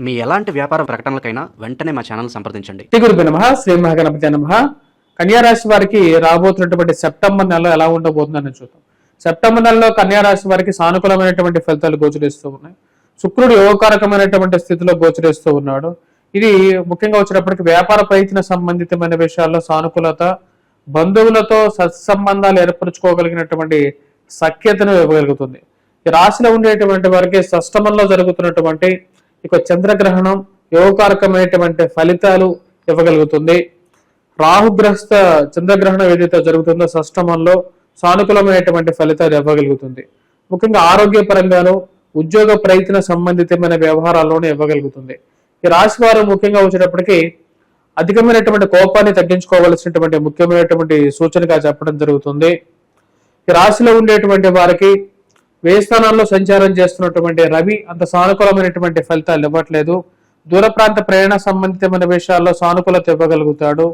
మీ ఎలాంటి వ్యాపార ప్రకటనలకైనా వెంటనే మా ఛానల్ సంప్రదించండి. శ్రీ గురుభ్యో నమః, శ్రీ మహాగణపతి నమః. కన్యా రాశి వారికి రాబోతున్నటువంటి సెప్టెంబర్ నెలలో ఎలా ఉండబోతుందని చూద్దాం. సెప్టెంబర్ నెలలో కన్యా రాశి వారికి సానుకూలమైనటువంటి ఫలితాలు గోచరిస్తూ ఉన్నాయి. శుక్రుడు యోగకారకమైనటువంటి స్థితిలో గోచరిస్తూ ఉన్నాడు. ఇది ముఖ్యంగా వచ్చినప్పటికీ వ్యాపార ప్రయత్న సంబంధితమైన విషయాల్లో సానుకూలత, బంధువులతో సత్సంబంధాలు ఏర్పరచుకోగలిగినటువంటి సఖ్యతను ఇవ్వగలుగుతుంది. ఈ రాశిలో ఉండేటువంటి వారికి షష్టమంలో జరుగుతున్నటువంటి ఇక చంద్రగ్రహణం యోగకారకమైనటువంటి ఫలితాలు ఇవ్వగలుగుతుంది. రాహుగ్రస్త చంద్రగ్రహణం ఏదైతే జరుగుతుందో షష్టమంలో సానుకూలమైనటువంటి ఫలితాలు ఇవ్వగలుగుతుంది. ముఖ్యంగా ఆరోగ్యపరంగాను ఉద్యోగ ప్రయత్న సంబంధితమైన వ్యవహారాల్లోనే ఇవ్వగలుగుతుంది. ఈ రాశి వారు ముఖ్యంగా వచ్చేటప్పటికీ అధికమైనటువంటి కోపాన్ని తగ్గించుకోవలసినటువంటి ముఖ్యమైనటువంటి సూచనగా చెప్పడం జరుగుతుంది. ఈ రాశిలో ఉండేటువంటి వారికి వ్యయ స్థానాల్లో సంచారం చేస్తున్నటువంటి రవి అంత సానుకూలమైనటువంటి ఫలితాలు ఇవ్వట్లేదు. దూర ప్రాంత ప్రయాణ సంబంధితమైన విషయాల్లో సానుకూలత ఇవ్వగలుగుతాడు.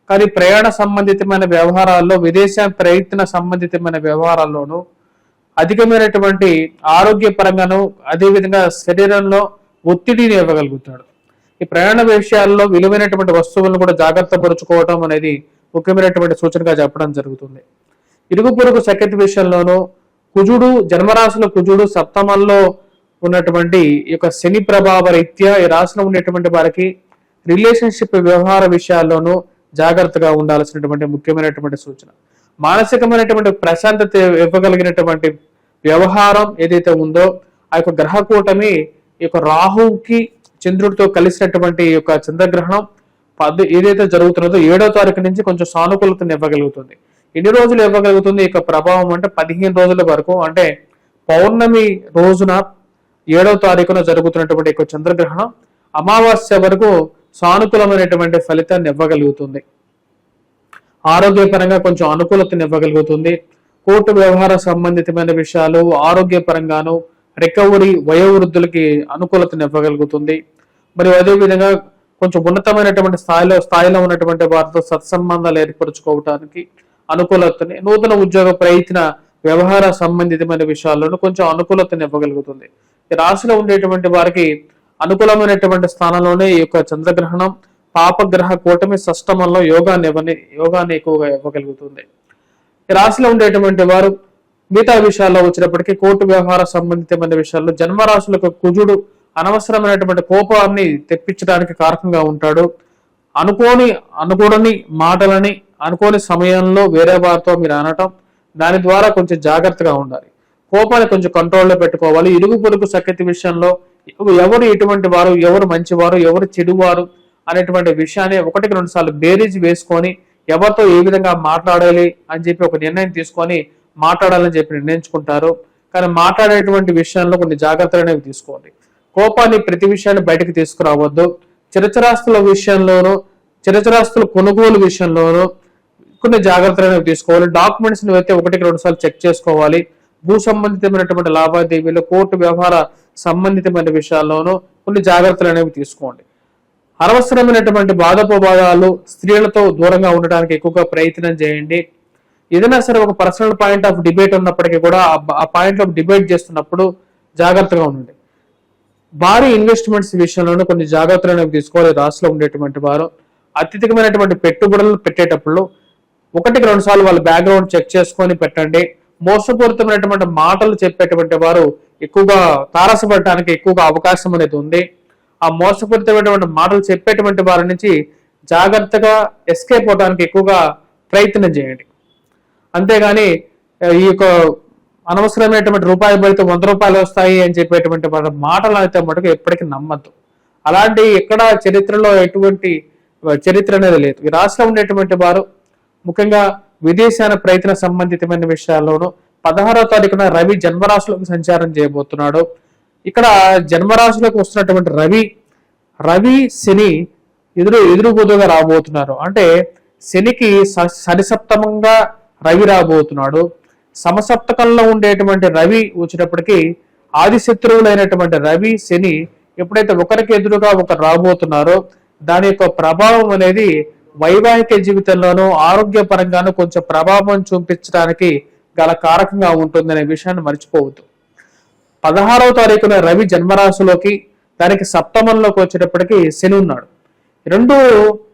కానీ ప్రయాణ సంబంధితమైన వ్యవహారాల్లో, విదేశ ప్రయత్న సంబంధితమైన వ్యవహారాల్లోనూ అధికమైనటువంటి ఆరోగ్యపరంగాను అదేవిధంగా శరీరంలో ఒత్తిడిని ఇవ్వగలుగుతాడు. ఈ ప్రయాణ విషయాల్లో విలువైనటువంటి వస్తువులను కూడా జాగ్రత్త పరుచుకోవడం అనేది ముఖ్యమైనటువంటి సూచనగా చెప్పడం జరుగుతుంది. ఇరుగు పొరుగు సఖ్యత విషయంలోనూ కుజుడు, జన్మరాశిలో కుజుడు సప్తమంలో ఉన్నటువంటి ఈ యొక్క శని ప్రభావ రీత్యా ఈ రాశిలో ఉండేటువంటి వారికి రిలేషన్షిప్ వ్యవహార విషయాల్లోనూ జాగ్రత్తగా ఉండాల్సినటువంటి ముఖ్యమైనటువంటి సూచన. మానసికమైనటువంటి ప్రశాంతత ఇవ్వగలిగినటువంటి వ్యవహారం ఏదైతే ఉందో ఆ యొక్క గ్రహ కూటమి ఈ యొక్క రాహుకి చంద్రుడితో కలిసినటువంటి ఈ యొక్క చంద్రగ్రహణం ఏదైతే జరుగుతున్నదో 7వ తారీఖు నుంచి కొంచెం సానుకూలతను ఇవ్వగలుగుతుంది. ఎన్ని రోజులు ఇవ్వగలుగుతుంది ఈ ప్రభావం అంటే 15 రోజుల వరకు, అంటే పౌర్ణమి రోజున 7వ తారీఖున జరుగుతున్నటువంటి యొక్క చంద్రగ్రహణం అమావాస్య వరకు సానుకూలమైనటువంటి ఫలితాన్ని ఇవ్వగలుగుతుంది. ఆరోగ్యపరంగా కొంచెం అనుకూలతను ఇవ్వగలుగుతుంది. కోర్టు వ్యవహార సంబంధితమైన విషయాలు ఆరోగ్యపరంగాను రికవరీ, వయోవృద్ధులకి అనుకూలతను ఇవ్వగలుగుతుంది. మరియు అదేవిధంగా కొంచెం ఉన్నతమైనటువంటి స్థాయిలో ఉన్నటువంటి వారితో సత్సంబంధాలు ఏర్పరచుకోవడానికి అనుకూలతని, నూతన ఉద్యోగ ప్రయత్న వ్యవహార సంబంధితమైన విషయాల్లోనూ కొంచెం అనుకూలతను ఇవ్వగలుగుతుంది. ఈ రాశిలో ఉండేటువంటి వారికి అనుకూలమైనటువంటి స్థానంలోనే ఈ యొక్క చంద్రగ్రహణం పాపగ్రహ కూటమి షష్టమంలో యోగాన్ని ఎక్కువగా ఇవ్వగలుగుతుంది. ఈ రాశిలో ఉండేటువంటి వారు మిగతా విషయాల్లో వచ్చినప్పటికీ కోర్టు వ్యవహార సంబంధితమైన విషయాల్లో జన్మరాశులకు కుజుడు అనవసరమైనటువంటి కోపాన్ని తెప్పించడానికి కారకంగా ఉంటాడు. అనుకోని మాటలని అనుకోని సమయంలో వేరే వారితో మీరు అనటం, దాని ద్వారా కొంచెం జాగ్రత్తగా ఉండాలి. కోపాన్ని కొంచెం కంట్రోల్లో పెట్టుకోవాలి. ఇరుగు పొరుగు సఖ్యత విషయంలో ఎవరు ఎటువంటి వారు, ఎవరు మంచివారు, ఎవరు చెడువారు అనేటువంటి విషయాన్ని 1-2 సార్లు బేరీజ్ వేసుకొని ఎవరితో ఏ విధంగా మాట్లాడాలి అని చెప్పి ఒక నిర్ణయం తీసుకొని మాట్లాడాలని చెప్పి నిర్ణయించుకుంటారు. కానీ మాట్లాడేటువంటి విషయంలో కొన్ని జాగ్రత్తలు అనేవి తీసుకోవాలి. కోపాన్ని ప్రతి విషయాన్ని బయటకు తీసుకురావద్దు. చిరచరాస్తుల విషయంలోనూ, చిరచరాస్తుల కొనుగోలు విషయంలోనూ కొన్ని జాగ్రత్తలు అనేవి తీసుకోవాలి. డాక్యుమెంట్స్ అయితే 1-2 సార్లు చెక్ చేసుకోవాలి. భూ సంబంధితమైనటువంటి లావాదేవీలు, కోర్టు వ్యవహార సంబంధితమైన విషయాల్లోనూ కొన్ని జాగ్రత్తలు అనేవి తీసుకోండి. అనవసరమైనటువంటి బాధపోబాధాలు, స్త్రీలతో దూరంగా ఉండడానికి ఎక్కువగా ప్రయత్నం చేయండి. ఏదైనా సరే ఒక పర్సనల్ పాయింట్ ఆఫ్ డిబేట్ ఉన్నప్పటికీ కూడా ఆ పాయింట్ ఆఫ్ డిబేట్ చేస్తున్నప్పుడు జాగ్రత్తగా ఉండండి. భారీ ఇన్వెస్ట్మెంట్స్ విషయంలోనూ కొన్ని జాగ్రత్తలు అనేవి తీసుకోవాలి. రాశిలో ఉండేటువంటి వారు అత్యధికమైనటువంటి పెట్టుబడులు పెట్టేటప్పుడు 1-2 సార్లు వాళ్ళ బ్యాక్గ్రౌండ్ చెక్ చేసుకొని పెట్టండి. మోసపూరితమైనటువంటి మాటలు చెప్పేటువంటి వారు ఎక్కువగా తారసపడటానికి ఎక్కువగా అవకాశం అనేది ఉంది. ఆ మోసపూరితమైనటువంటి మాటలు చెప్పేటువంటి వారి నుంచి జాగ్రత్తగా ఎస్కేప్ అవడానికి ఎక్కువగా ప్రయత్నం చేయండి. అంతేగాని ఈ యొక్క అనవసరమైనటువంటి రూపాయి పడితే 100 రూపాయలు వస్తాయి అని చెప్పేటువంటి మాటలు అయితే మటుకు ఎప్పటికీ నమ్మద్దు. అలాంటి ఎక్కడ చరిత్రలో ఎటువంటి చరిత్ర అనేది లేదు. ఈ రాశిలో ఉండేటువంటి వారు ముఖ్యంగా విదేశాన ప్రయత్న సంబంధితమైన విషయాల్లోనూ 16వ తారీఖున రవి జన్మరాశిలోకి సంచారం చేయబోతున్నాడు. ఇక్కడ జన్మరాశిలోకి వస్తున్నటువంటి రవి శని ఎదురుబోదుగా రాబోతున్నారు. అంటే శనికి సరిసప్తమంగా రవి రాబోతున్నాడు. సమసప్తకంలో ఉండేటువంటి రవి వచ్చేటప్పటికి ఆదిశత్రువులైనటువంటి రవి శని ఎప్పుడైతే ఒకరికి ఎదురుగా ఒకరు రాబోతున్నారో దాని యొక్క ప్రభావం అనేది వైవాహిక జీవితంలోనూ ఆరోగ్యపరంగానూ కొంచెం ప్రభావం చూపించడానికి గల కారకంగా ఉంటుందనే విషయాన్ని మర్చిపోవద్దు. 16వ తారీఖున రవి జన్మరాశిలోకి దానికి సప్తమంలోకి వచ్చేటప్పటికి శని ఉన్నాడు. రెండు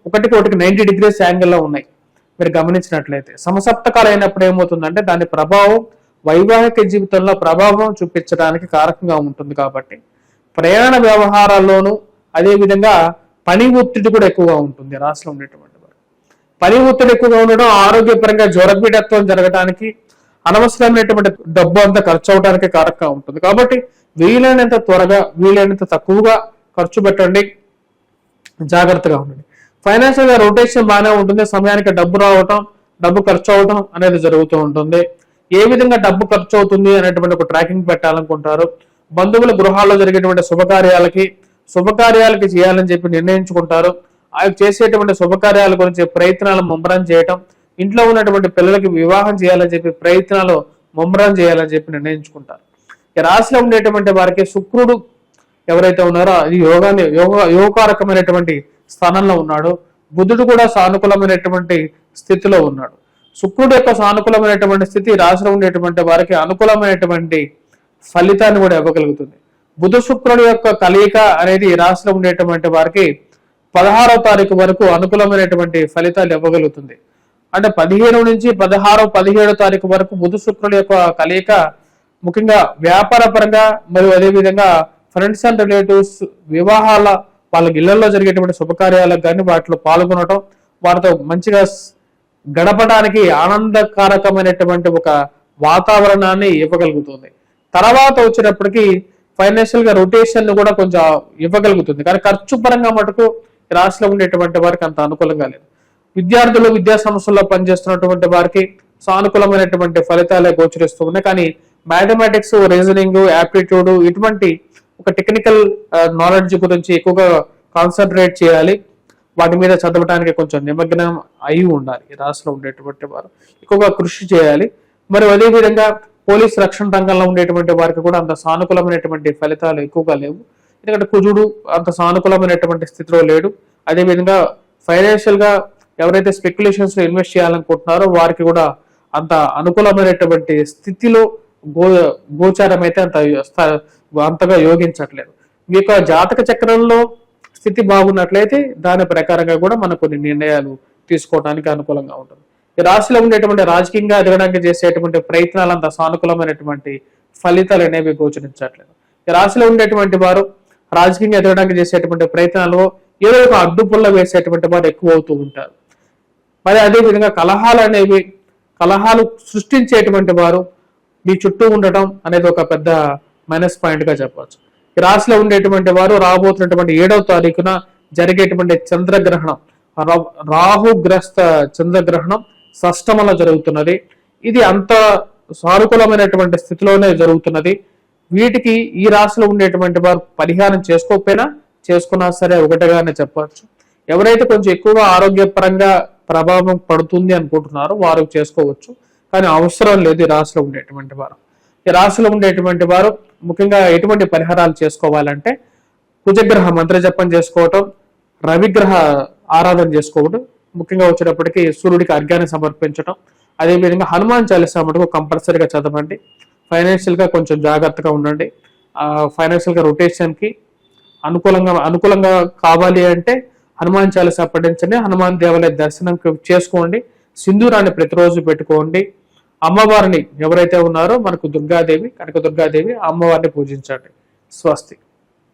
ఒకటికి 90 డిగ్రీస్ యాంగిల్లో ఉన్నాయి. మీరు గమనించినట్లయితే సమసప్తకాలు అయినప్పుడు ఏమవుతుందంటే దాని ప్రభావం వైవాహిక జీవితంలో ప్రభావం చూపించడానికి కారకంగా ఉంటుంది. కాబట్టి ప్రయాణ వ్యవహారాల్లోనూ అదేవిధంగా పని ఒత్తిడి కూడా ఎక్కువగా ఉంటుంది రాశిలో ఉండేటువంటి వారు. పని ఒత్తిడి ఎక్కువగా ఉండడం ఆరోగ్యపరంగా జ్వరపీడత్వం జరగడానికి, అనవసరమైనటువంటి డబ్బు అంతా ఖర్చు అవడానికి కారకంగా ఉంటుంది. కాబట్టి వీలైనంత త్వరగా వీలైనంత తక్కువగా ఖర్చు పెట్టండి, జాగ్రత్తగా ఉండండి. ఫైనాన్షియల్ గా రొటేషన్ బాగానే ఉంటుంది. సమయానికి డబ్బు రావటం, డబ్బు ఖర్చు అవటం అనేది జరుగుతూ ఉంటుంది. ఏ విధంగా డబ్బు ఖర్చు అవుతుంది అనేటువంటి ఒక ట్రాకింగ్ పెట్టాలనుకుంటారు. బంధువుల గృహాల్లో జరిగేటువంటి శుభకార్యాలకి చేయాలని చెప్పి నిర్ణయించుకుంటారు. ఆ చేసేటువంటి శుభకార్యాల గురించి ప్రయత్నాలు ముమ్మరం చేయటం, ఇంట్లో ఉన్నటువంటి పిల్లలకి వివాహం చేయాలని చెప్పి ప్రయత్నాలు ముమ్మరం చేయాలని చెప్పి నిర్ణయించుకుంటారు. ఈ రాశిలో ఉండేటువంటి వారికి శుక్రుడు ఎవరైతే ఉన్నారో అది యోగకారకమైనటువంటి స్థానంలో ఉన్నాడు. బుధుడు కూడా సానుకూలమైనటువంటి స్థితిలో ఉన్నాడు. శుక్రుడు యొక్క సానుకూలమైనటువంటి స్థితి రాశిలో ఉండేటువంటి వారికి అనుకూలమైనటువంటి ఫలితాన్ని కూడా ఇవ్వగలుగుతుంది. బుధ శుక్రుడు యొక్క కలయిక అనేది రాశిలో ఉండేటువంటి వారికి 16వ తారీఖు వరకు అనుకూలమైనటువంటి ఫలితాలు ఇవ్వగలుగుతుంది. అంటే 15 నుంచి 16, 17 తారీఖు వరకు బుధ శుక్రుడు యొక్క కలయిక ముఖ్యంగా వ్యాపార పరంగా మరియు అదేవిధంగా ఫ్రెండ్స్ అండ్ రిలేటివ్స్ వివాహాల వాళ్ళ ఇళ్లలో జరిగేటువంటి శుభకార్యాలకు కానీ వాటిలో పాల్గొనడం, వారితో మంచిగా గడపడానికి ఆనందకారకమైనటువంటి ఒక వాతావరణాన్ని ఇవ్వగలుగుతుంది. తర్వాత వచ్చేటప్పటికి ఫైనాన్షియల్ గా రొటేషన్ కూడా కొంచెం ఇవ్వగలుగుతుంది. కానీ ఖర్చు పరంగా మటుకు రాశిలో ఉండేటువంటి వారికి అంత అనుకూలంగా లేదు. విద్యార్థులు విద్యా సంస్థల్లో పనిచేస్తున్నటువంటి వారికి సానుకూలమైనటువంటి ఫలితాలే గోచరిస్తూ ఉన్నాయి. కానీ మ్యాథమెటిక్స్, రీజనింగ్, యాప్టిట్యూడ్ ఇటువంటి ఒక టెక్నికల్ నాలెడ్జ్ గురించి ఎక్కువగా కాన్సన్ట్రేట్ చేయాలి. వాటి మీద చదవడానికి కొంచెం నిమగ్నం అయి ఉండాలి. ఈ రాశిలో ఉండేటువంటి వారు ఎక్కువగా కృషి చేయాలి. మరి అదేవిధంగా పోలీస్ రక్షణ రంగంలో ఉండేటువంటి వారికి కూడా అంత సానుకూలమైనటువంటి ఫలితాలు ఎక్కువగా లేవు. ఎందుకంటే కుజుడు అంత సానుకూలమైనటువంటి స్థితిలో లేడు. అదేవిధంగా ఫైనాన్షియల్ గా ఎవరైతే స్పెక్యులేషన్స్ లో ఇన్వెస్ట్ చేయాలనుకుంటున్నారో వారికి కూడా అంత అనుకూలమైనటువంటి స్థితిలో గోచారం అయితే అంతగా యోగించట్లేదు. మీ యొక్క జాతక చక్రంలో స్థితి బాగున్నట్లయితే దాని ప్రకారంగా కూడా మనకు కొన్ని నిర్ణయాలు తీసుకోవడానికి అనుకూలంగా ఉంటుంది. ఈ రాశిలో ఉండేటువంటి రాజకీయంగా ఎదగడానికి చేసేటువంటి ప్రయత్నాలు అంత సానుకూలమైనటువంటి ఫలితాలు అనేవి గోచరించట్లేదు. ఈ రాశిలో ఉండేటువంటి వారు రాజకీయంగా ఎదగడానికి చేసేటువంటి ప్రయత్నాలు ఏదో ఒక అడ్డుపుల్ల వేసేటువంటి వారు ఎక్కువ అవుతూ ఉంటారు. మరి అదేవిధంగా కలహాలు సృష్టించేటువంటి వారు మీ చుట్టూ ఉండటం అనేది ఒక పెద్ద మైనస్ పాయింట్ గా చెప్పవచ్చు. ఈ రాశిలో ఉండేటువంటి వారు రాబోతున్నటువంటి 7వ తారీఖున జరిగేటువంటి చంద్రగ్రహణం, రాహుగ్రస్త చంద్రగ్రహణం షష్టమంలో జరుగుతున్నది. ఇది అంత సానుకూలమైనటువంటి స్థితిలోనే జరుగుతున్నది. వీటికి ఈ రాశిలో ఉండేటువంటి వారు పరిహారం చేసుకున్నా సరే ఒకటిగానే చెప్పవచ్చు. ఎవరైతే కొంచెం ఎక్కువగా ఆరోగ్యపరంగా ప్రభావం పడుతుంది అనుకుంటున్నారో వారు చేసుకోవచ్చు, కానీ అవసరం లేదు. ఈ రాశిలో ఉండేటువంటి వారు ముఖ్యంగా ఎటువంటి పరిహారాలు చేసుకోవాలంటే కుజగ్రహ మంత్ర జపం చేసుకోవటం, రవిగ్రహ ఆరాధన చేసుకోవడం, ముఖ్యంగా వచ్చేటప్పటికి సూర్యుడికి అర్ఘ్యాన్ని సమర్పించడం, అదేవిధంగా హనుమాన్ చాలీసా మటుకు కంపల్సరీగా చదవండి. ఫైనాన్షియల్ గా కొంచెం జాగ్రత్తగా ఉండండి. ఫైనాన్షియల్ గా రొటేషన్ కి అనుకూలంగా కావాలి అంటే హనుమాన్ చాలీసా పఠించండి. హనుమాన్ దేవాలయ దర్శనం చేసుకోండి. సింధూరాన్ని ప్రతిరోజు పెట్టుకోండి. అమ్మవారిని ఎవరైతే ఉన్నారో మనకు దుర్గాదేవి, కనక దుర్గాదేవి అమ్మవారిని పూజించండి. స్వస్తి.